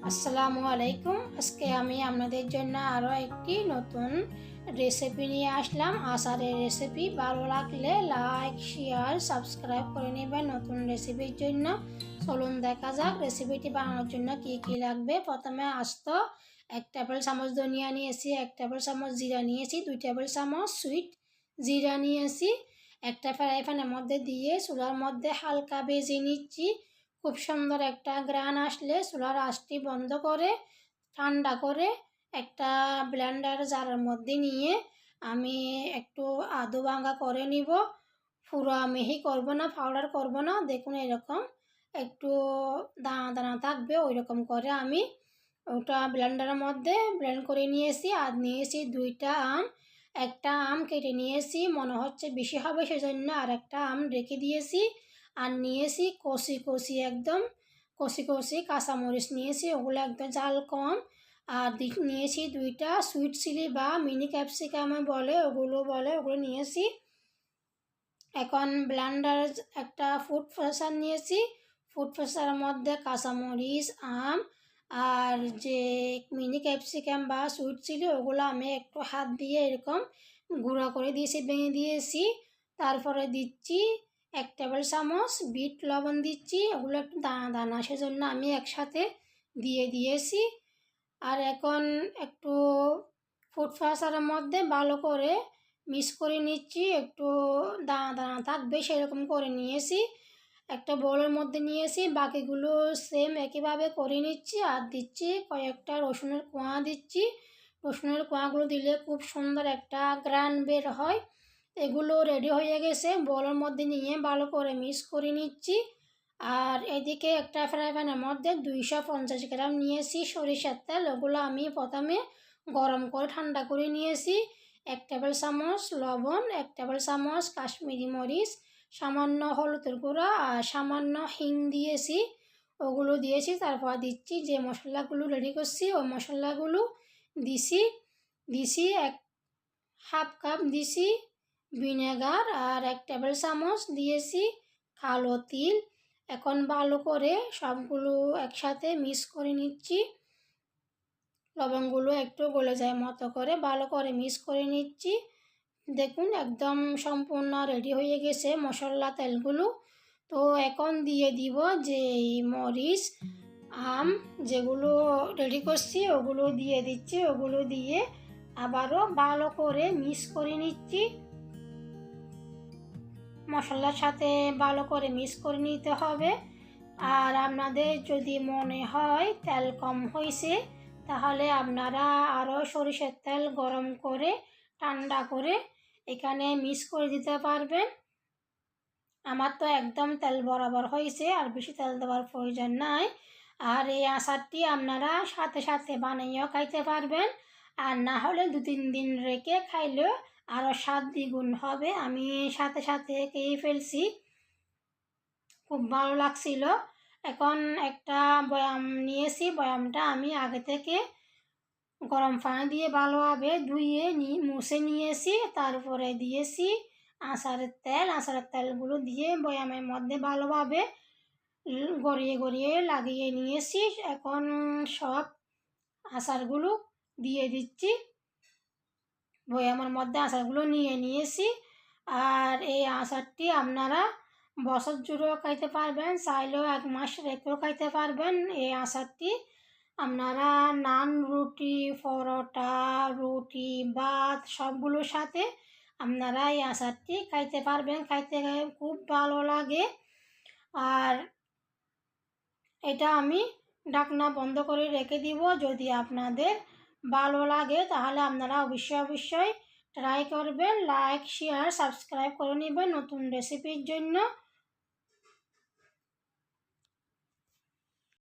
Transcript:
আসসালামু আলাইকুম। আজকে আমি আপনাদের জন্য আরও একটি নতুন রেসিপি নিয়ে আসলাম। আচারের রেসিপি ভালো লাগলে লাইক, শেয়ার, সাবস্ক্রাইব করে নেবেন নতুন রেসিপির জন্য। চলুন দেখা যাক রেসিপিটি বানানোর জন্য কী কী লাগবে। প্রথমে আস্ত 1 টেবিল চামচ ধনিয়া নিয়েছি, 1 টেবিল চামচ জিরা নিয়েছি, 2 টেবিল চামচ সুইট জিরা নিয়েছি। একটা ফ্রাই প্যানের মধ্যে দিয়ে চুলার মধ্যে হালকা ভেজে নিচ্ছি। খুব সুন্দর একটা গ্রান আসলে চুলার আঁচটি বন্ধ করে ঠান্ডা করে একটা ব্লেন্ডার জারের মধ্যে নিয়ে আমি একটু আধো ভাঙা করে নিব। পুরো মিহি করব না, পাউডার করব না। দেখুন এরকম একটু দানা দানা থাকবে, ওই রকম করে আমি ওটা ব্লেন্ডারের মধ্যে ব্লেন্ড করে নিয়েছি। আর নিয়েছি 2টা আম। একটা আম কেটে নিয়েছি, মনে হচ্ছে বেশি হবে সেজন্য আর একটা আম রেখে দিয়েছি। আর নিয়েছি কষি কষি একদম কষি কষি কাঁচামরিচ নিয়েছি, ওগুলো একদম জাল কম। আর নিয়েছি 2টা সুইট চিলি বা মিনি ক্যাপসিকামে ওগুলো নিয়েছি। এখন ব্লেন্ডার একটা ফুড প্রসেসর নিয়েছি। ফুড প্রসেসরের মধ্যে কাঁচামরিচ, আম আর যে মিনি ক্যাপসিকাম বা সুইট চিলি ওগুলো আমি একটু হাত দিয়ে এরকম গুঁড়া করে দিয়েছি, ভেঙে দিয়েছি। তারপরে দিচ্ছি 1 টেবিল চামচ বিট লবণ দিচ্ছি, ওগুলো একটু দানা দানা সেজন্য আমি একসাথে দিয়ে দিয়েছি। আর এখন একটু ফুড প্রসেসরের মধ্যে ভালো করে মিক্স করে নিচ্ছি, একটু দানা দানা থাকবে সেরকম করে নিয়েছি। একটা বোলের মধ্যে নিয়েছি, বাকিগুলো সেম একইভাবে করে নিচ্ছি। আর দিচ্ছি কয়েকটা রসুনের কোয়া দিচ্ছি। রসুনের কোয়াগুলো দিলে খুব সুন্দর একটা গ্রান বের হয়। এগুলো রেডি হয়ে গেছে, বোলের মধ্যে নিয়ে ভালো করে মিক্স করে নিচ্ছি। আর এদিকে একটা ফ্রাই প্যানের মধ্যে 250 গ্রাম নিয়েছি সরিষার তেল, ওগুলো আমি প্রথমে গরম করে ঠান্ডা করে নিয়েছি। 1 টেবিল চামচ লবণ, 1 টেবিল চামচ কাশ্মীরি মরিচ, সামান্য হলুদের গুঁড়া আর সামান্য হিং দিয়েছি, ওগুলো দিয়েছি। তারপর দিচ্ছি যে মশলাগুলো রেডি করছি, ওই মশলাগুলো দিছি 1/2 কাপ দিছি ভিনেগার আর 1 টেবিল চামচ দিয়েছি কালো তিল। এখন ভালো করে সবগুলো একসাথে মিক্স করে নিচ্ছি। লবণগুলো একটু গলে যায় মতো করে ভালো করে মিক্স করে নিচ্ছি। দেখুন একদম সম্পূর্ণ রেডি হয়ে গেছে মশলা তেলগুলো। তো এখন দিয়ে দিব যে মরিচ, আম যেগুলো রেডি করছি ওগুলো দিয়ে দিচ্ছি, ওগুলো দিয়ে আবারও ভালো করে মিক্স করে নিচ্ছি। মশলার সাথে ভালো করে মিক্স করে নিতে হবে। আর আপনাদের যদি মনে হয় তেল কম হয়েছে তাহলে আপনারা আরও সরিষার তেল গরম করে ঠান্ডা করে এখানে মিক্স করে দিতে পারবেন। আমার তো একদম তেল বরাবর হয়েছে, আর বেশি তেল দেওয়ার প্রয়োজন নাই। আর এই আচারটি আপনারা সাথে সাথে বানিয়েও খাইতে পারবেন, আর না হলে 2-3 দিন রেখে খাইলেও আরও স্বাদ দ্বিগুণ হবে। আমি সাথে সাথে খেয়ে ফেলছি, খুব ভালো লাগছিল। এখন একটা বয়াম নিয়েছি, বয়ামটা আমি আগে থেকে গরম পানি দিয়ে ভালোভাবে ধুয়ে মুছে নিয়েছি। তারপরে দিয়েছি আচারের তেলগুলো দিয়ে বয়ামের মধ্যে ভালোভাবে গড়িয়ে গড়িয়ে লাগিয়ে নিয়েছি। এখন সব আচারগুলো দিয়ে দিচ্ছি, বয়ামের মধ্যে আচারগুলো নিয়ে নিয়েছি। আর এই আচারটি আপনারা বছর জুড়েও খাইতে পারবেন, চাইলেও 1 মাস রেখেও খাইতে পারবেন। এই আচারটি আপনারা নান, রুটি, পরোটা, রুটি, ভাত সবগুলোর সাথে আপনারা এই আচারটি খাইতে পারবেন, খাইতে খুব ভালো লাগে। আর এটা আমি ঢাকনা বন্ধ করে রেখে দিব। যদি আপনাদের ভালো লাগে তাহলে আপনারা অবশ্যই ট্রাই করবেন। লাইক, শেয়ার, সাবস্ক্রাইব করে নেবেন নতুন রেসিপির জন্য।